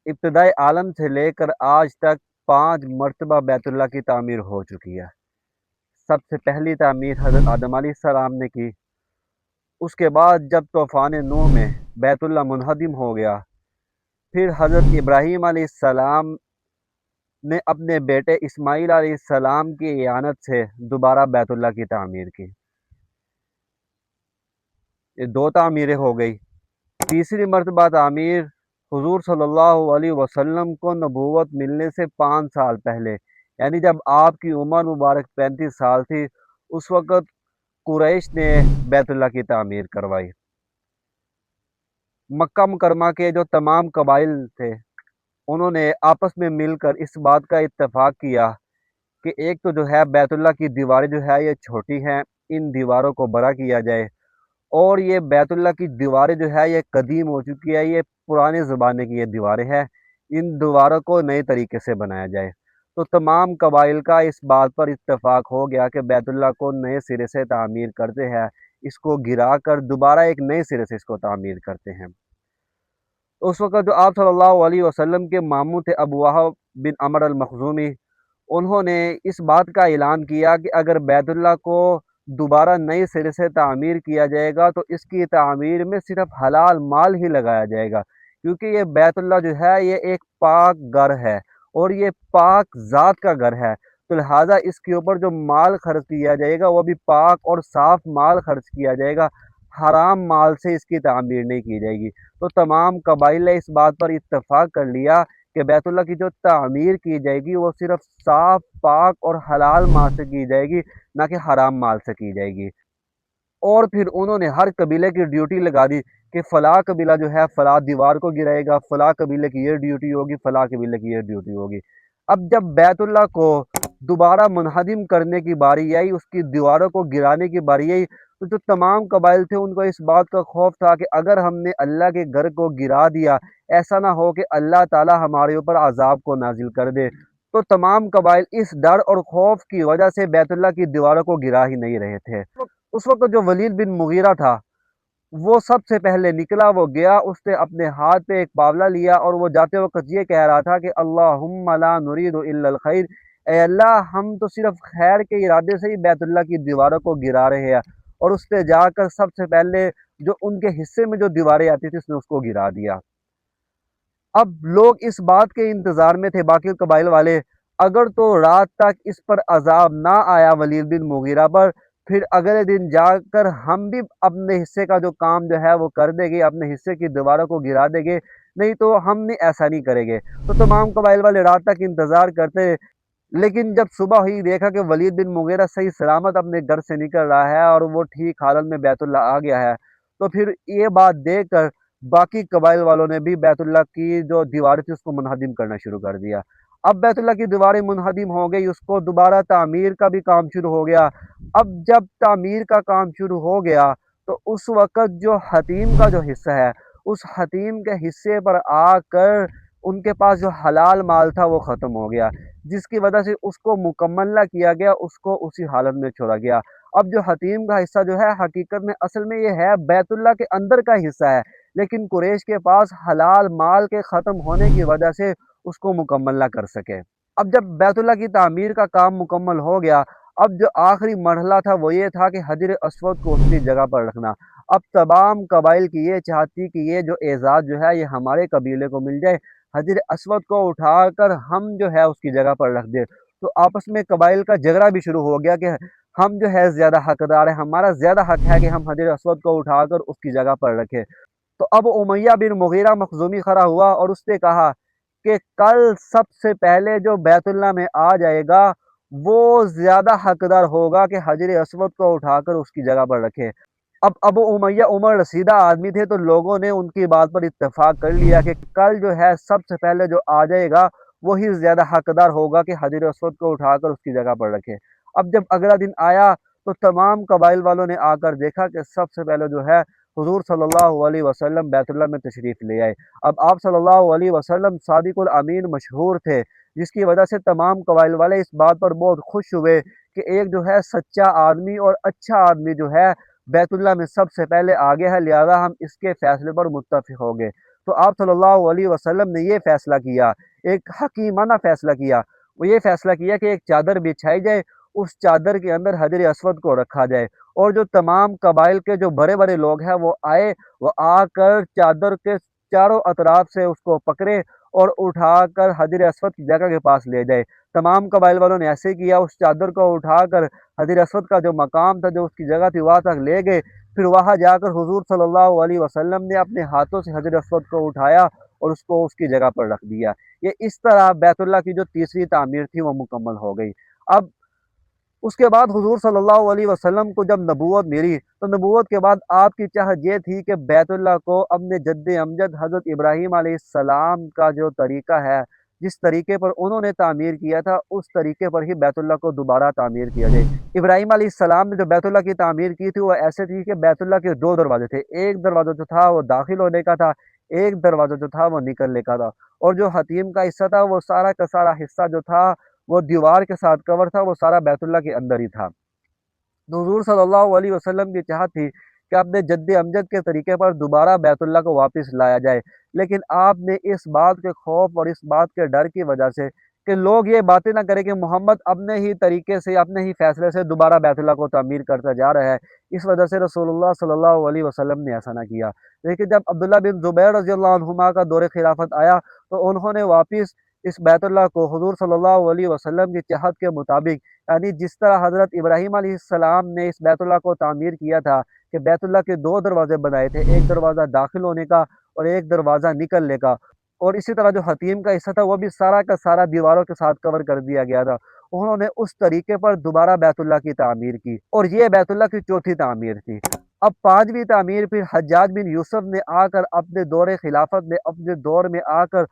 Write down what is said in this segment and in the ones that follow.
ابتدائی عالم سے لے کر آج تک 5 مرتبہ بیت اللہ کی تعمیر ہو چکی ہے۔ سب سے پہلی تعمیر حضرت آدم علیہ السلام نے کی۔ اس کے بعد جب طوفان نوح میں بیت اللہ منہدم ہو گیا، پھر حضرت ابراہیم علیہ السلام نے اپنے بیٹے اسماعیل علیہ السلام کی اعانت سے دوبارہ بیت اللہ کی تعمیر کی۔ یہ 2 تعمیریں ہو گئی۔ تیسری مرتبہ تعمیر حضور صلی اللہ علیہ وسلم کو نبوت ملنے سے 5 سال پہلے، یعنی جب آپ کی عمر مبارک 35 سال تھی، اس وقت قریش نے بیت اللہ کی تعمیر کروائی۔ مکہ مکرمہ کے جو تمام قبائل تھے، انہوں نے آپس میں مل کر اس بات کا اتفاق کیا کہ ایک تو جو ہے بیت اللہ کی دیواریں جو ہے یہ چھوٹی ہیں، ان دیواروں کو بڑا کیا جائے، اور یہ بیت اللہ کی دیواریں جو ہے یہ قدیم ہو چکی ہے، یہ پرانے زمانے کی یہ دیواریں ہیں، ان دیواروں کو نئے طریقے سے بنایا جائے۔ تو تمام قبائل کا اس بات پر اتفاق ہو گیا کہ بیت اللہ کو نئے سرے سے تعمیر کرتے ہیں، اس کو گرا کر دوبارہ ایک نئے سرے سے اس کو تعمیر کرتے ہیں۔ اس وقت جو آپ صلی اللہ علیہ وسلم کے ماموں تھے ابو وہب بن عمر المخزومی، انہوں نے اس بات کا اعلان کیا کہ اگر بیت اللہ کو دوبارہ نئے سرے سے تعمیر کیا جائے گا تو اس کی تعمیر میں صرف حلال مال ہی لگایا جائے گا، کیونکہ یہ بیت اللہ جو ہے یہ ایک پاک گھر ہے اور یہ پاک ذات کا گھر ہے، تو لہٰذا اس کے اوپر جو مال خرچ کیا جائے گا وہ بھی پاک اور صاف مال خرچ کیا جائے گا، حرام مال سے اس کی تعمیر نہیں کی جائے گی۔ تو تمام قبائل نے اس بات پر اتفاق کر لیا کہ بیت اللہ کی جو تعمیر کی جائے گی وہ صرف صاف پاک اور حلال مال سے کی جائے گی، نہ کہ حرام مال سے کی جائے گی۔ اور پھر انہوں نے ہر قبیلے کی ڈیوٹی لگا دی کہ فلاں قبیلہ جو ہے فلاں دیوار کو گرائے گا، فلاں قبیلے کی یہ ڈیوٹی ہوگی، فلاں قبیلے کی یہ ڈیوٹی ہوگی۔ اب جب بیت اللہ کو دوبارہ منہدم کرنے کی باری آئی، اس کی دیواروں کو گرانے کی باری آئی، تو جو تمام قبائل تھے ان کو اس بات کا خوف تھا کہ اگر ہم نے اللہ کے گھر کو گرا دیا، ایسا نہ ہو کہ اللہ تعالی ہمارے اوپر عذاب کو نازل کر دے۔ تو تمام قبائل اس ڈر اور خوف کی وجہ سے بیت اللہ کی دیواروں کو گرا ہی نہیں رہے تھے۔ اس وقت جو ولید بن مغیرہ تھا، وہ سب سے پہلے نکلا، وہ گیا، اس نے اپنے ہاتھ پہ ایک پاولا لیا اور وہ جاتے وقت یہ کہہ رہا تھا کہ اللہم لا نرید الا الخیر، اے اللہ ہم تو صرف خیر کے ارادے سے ہی بیت اللہ کی دیواروں کو گرا رہے ہیں، اور اس نے جا کر سب سے پہلے جو ان کے حصے میں جو دیواریں آتی تھی اس نے اس کو گرا دیا۔ اب لوگ اس بات کے انتظار میں تھے باقی قبائل والے، اگر تو رات تک اس پر عذاب نہ آیا ولید بن مغیرہ پر، پھر اگلے دن جا کر ہم بھی اپنے حصے کا جو کام جو ہے وہ کر دیں گے، اپنے حصے کی دیواروں کو گرا دیں گے، نہیں تو ہم نے ایسا نہیں کریں گے۔ تو تمام قبائل والے رات تک انتظار کرتے، لیکن جب صبح ہوئی دیکھا کہ ولید بن مغیرہ صحیح سلامت اپنے گھر سے نکل رہا ہے اور وہ ٹھیک حالت میں بیت اللہ آ گیا ہے، تو پھر یہ بات دیکھ کر باقی قبائل والوں نے بھی بیت اللہ کی جو دیواریں تھی اس کو منہدم کرنا شروع کر دیا۔ اب بیت اللہ کی دیواریں منہدم ہو گئی، اس کو دوبارہ تعمیر کا بھی کام شروع ہو گیا۔ اب جب تعمیر کا کام شروع ہو گیا تو اس وقت جو حتیم کا جو حصہ ہے، اس حتیم کے حصے پر آ کر ان کے پاس جو حلال مال تھا وہ ختم ہو گیا، جس کی وجہ سے اس کو مکمل نہ کیا گیا، اس کو اسی حالت میں چھوڑا گیا۔ اب جو حتیم کا حصہ جو ہے حقیقت میں اصل میں یہ ہے بیت اللہ کے اندر کا حصہ ہے، لیکن قریش کے پاس حلال مال کے ختم ہونے کی وجہ سے اس کو مکمل نہ کر سکے۔ اب جب بیت اللہ کی تعمیر کا کام مکمل ہو گیا، اب جو آخری مرحلہ تھا وہ یہ تھا کہ حجر اسود کو اس کی جگہ پر رکھنا۔ اب تمام قبائل کی یہ چاہتی کہ یہ جو اعزاز جو ہے یہ ہمارے قبیلے کو مل جائے، حجر اسود کو اٹھا کر ہم جو ہے اس کی جگہ پر رکھ دیں۔ تو آپس میں قبائل کا جھگڑا بھی شروع ہو گیا کہ ہم جو ہے زیادہ حقدار ہیں، ہمارا زیادہ حق ہے کہ ہم حجر اسود کو اٹھا کر اس کی جگہ پر رکھیں۔ تو اب امیہ بن مغیرہ مخزومی کھڑا ہوا اور اس نے کہا کہ کل سب سے پہلے جو بیت اللہ میں آ جائے گا وہ زیادہ حقدار ہوگا کہ حجر اسود کو اٹھا کر اس کی جگہ پر رکھے۔ اب ابو امیہ عمر رسیدہ آدمی تھے تو لوگوں نے ان کی بات پر اتفاق کر لیا کہ کل جو ہے سب سے پہلے جو آ جائے گا وہی زیادہ حقدار ہوگا کہ حجر اسود کو اٹھا کر اس کی جگہ پر رکھے۔ اب جب اگلا دن آیا تو تمام قبائل والوں نے آ کر دیکھا کہ سب سے پہلے جو ہے حضور صلی اللہ علیہ وسلم بیت اللہ میں تشریف لے آئے۔ اب آپ صلی اللہ علیہ وسلم صادق الامین مشہور تھے، جس کی وجہ سے تمام قبائل والے اس بات پر بہت خوش ہوئے کہ ایک جو ہے سچا آدمی اور اچھا آدمی جو ہے بیت اللہ میں سب سے پہلے آگے ہے، لہذا ہم اس کے فیصلے پر متفق ہو گئے۔ تو آپ صلی اللہ علیہ وسلم نے یہ فیصلہ کیا، ایک حکیمانہ فیصلہ کیا، وہ یہ فیصلہ کیا کہ ایک چادر بچھائی جائے، اس چادر کے اندر حجر اسود کو رکھا جائے، اور جو تمام قبائل کے جو بڑے بڑے لوگ ہیں وہ آئے، وہ آ کر چادر کے چاروں اطراف سے اس کو پکڑے اور اٹھا کر حجر اسود کی جگہ کے پاس لے جائے۔ تمام قبائل والوں نے ایسے کیا، اس چادر کو اٹھا کر حجر اسود کا جو مقام تھا، جو اس کی جگہ تھی، وہاں تک لے گئے۔ پھر وہاں جا کر حضور صلی اللہ علیہ وسلم نے اپنے ہاتھوں سے حجر اسود کو اٹھایا اور اس کو اس کی جگہ پر رکھ دیا۔ یہ اس طرح بیت اللہ کی جو تیسری تعمیر تھی وہ مکمل ہو گئی۔ اب اس کے بعد حضور صلی اللہ علیہ وسلم کو جب نبوت ملی تو نبوت کے بعد آپ کی چاہت یہ تھی کہ بیت اللہ کو اپنے جد امجد حضرت ابراہیم علیہ السلام کا جو طریقہ ہے، جس طریقے پر انہوں نے تعمیر کیا تھا، اس طریقے پر ہی بیت اللہ کو دوبارہ تعمیر کیا جائے۔ ابراہیم علیہ السلام نے جو بیت اللہ کی تعمیر کی تھی وہ ایسے تھی کہ بیت اللہ کے دو دروازے تھے، ایک دروازہ جو تھا وہ داخل ہونے کا تھا، ایک دروازہ جو تھا وہ نکلنے کا تھا، اور جو حتیم کا حصہ تھا وہ سارا کا سارا حصہ جو تھا وہ دیوار کے ساتھ کور تھا، وہ سارا بیت اللہ کے اندر ہی تھا۔ تو حضور صلی اللہ علیہ وسلم کی چاہت تھی کہ اپنے جد امجد کے طریقے پر دوبارہ بیت اللہ کو واپس لایا جائے، لیکن آپ نے اس بات کے خوف اور اس بات کے ڈر کی وجہ سے کہ لوگ یہ باتیں نہ کریں کہ محمد اپنے ہی طریقے سے، اپنے ہی فیصلے سے دوبارہ بیت اللہ کو تعمیر کرتا جا رہا ہے، اس وجہ سے رسول اللہ صلی اللہ علیہ وسلم نے ایسا نہ کیا۔ لیکن جب عبداللہ بن زبیر رضی اللہ عنہما کا دور خلافت آیا تو انہوں نے واپس اس بیت اللہ کو حضور صلی اللہ علیہ وسلم کی چاہت کے مطابق، یعنی جس طرح حضرت ابراہیم علیہ السلام نے اس بیت اللہ کو تعمیر کیا تھا کہ بیت اللہ کے دو دروازے بنائے تھے، ایک دروازہ داخل ہونے کا اور ایک دروازہ نکلنے کا، اور اسی طرح جو حتیم کا حصہ تھا وہ بھی سارا کا سارا دیواروں کے ساتھ کور کر دیا گیا تھا، انہوں نے اس طریقے پر دوبارہ بیت اللہ کی تعمیر کی، اور یہ بیت اللہ کی چوتھی تعمیر تھی۔ اب پانچویں تعمیر پھر حجاج بن یوسف نے آ کر اپنے دور خلافت میں، اپنے دور میں آ کر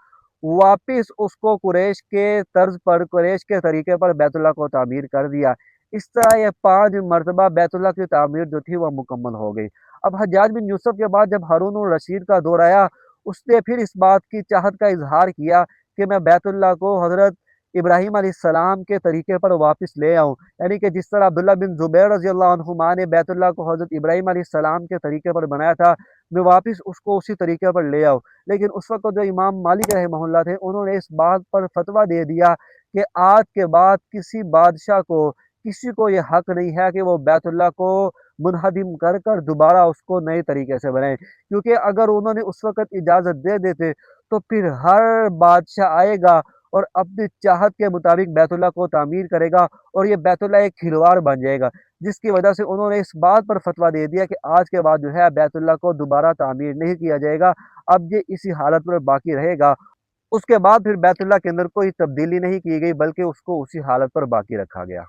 واپس اس کو قریش کے طرز پر، قریش کے طریقے پر بیت اللہ کو تعمیر کر دیا۔ اس طرح یہ 5 مرتبہ بیت اللہ کی تعمیر جو تھی وہ مکمل ہو گئی۔ اب حجاج بن یوسف کے بعد جب ہارون الرشید کا دور آیا، اس نے پھر اس بات کی چاہت کا اظہار کیا کہ میں بیت اللہ کو حضرت ابراہیم علیہ السلام کے طریقے پر واپس لے آؤں، یعنی کہ جس طرح عبداللہ بن زبیر رضی اللہ عنہما نے بیت اللہ کو حضرت ابراہیم علیہ السلام کے طریقے پر بنایا تھا، میں واپس اس کو اسی طریقے پر لے آؤں۔ لیکن اس وقت جو امام مالک رحمہ اللہ تھے، انہوں نے اس بات پر فتویٰ دے دیا کہ آج کے بعد کسی بادشاہ کو، کسی کو یہ حق نہیں ہے کہ وہ بیت اللہ کو منہدم کر کر دوبارہ اس کو نئے طریقے سے بنائیں، کیونکہ اگر انہوں نے اس وقت اجازت دے دیتے تو پھر ہر بادشاہ آئے گا اور اپنی چاہت کے مطابق بیت اللہ کو تعمیر کرے گا، اور یہ بیت اللہ ایک کھلواڑ بن جائے گا، جس کی وجہ سے انہوں نے اس بات پر فتویٰ دے دیا کہ آج کے بعد جو ہے بیت اللہ کو دوبارہ تعمیر نہیں کیا جائے گا، اب یہ اسی حالت پر باقی رہے گا۔ اس کے بعد پھر بیت اللہ کے اندر کوئی تبدیلی نہیں کی گئی، بلکہ اس کو اسی حالت پر باقی رکھا گیا۔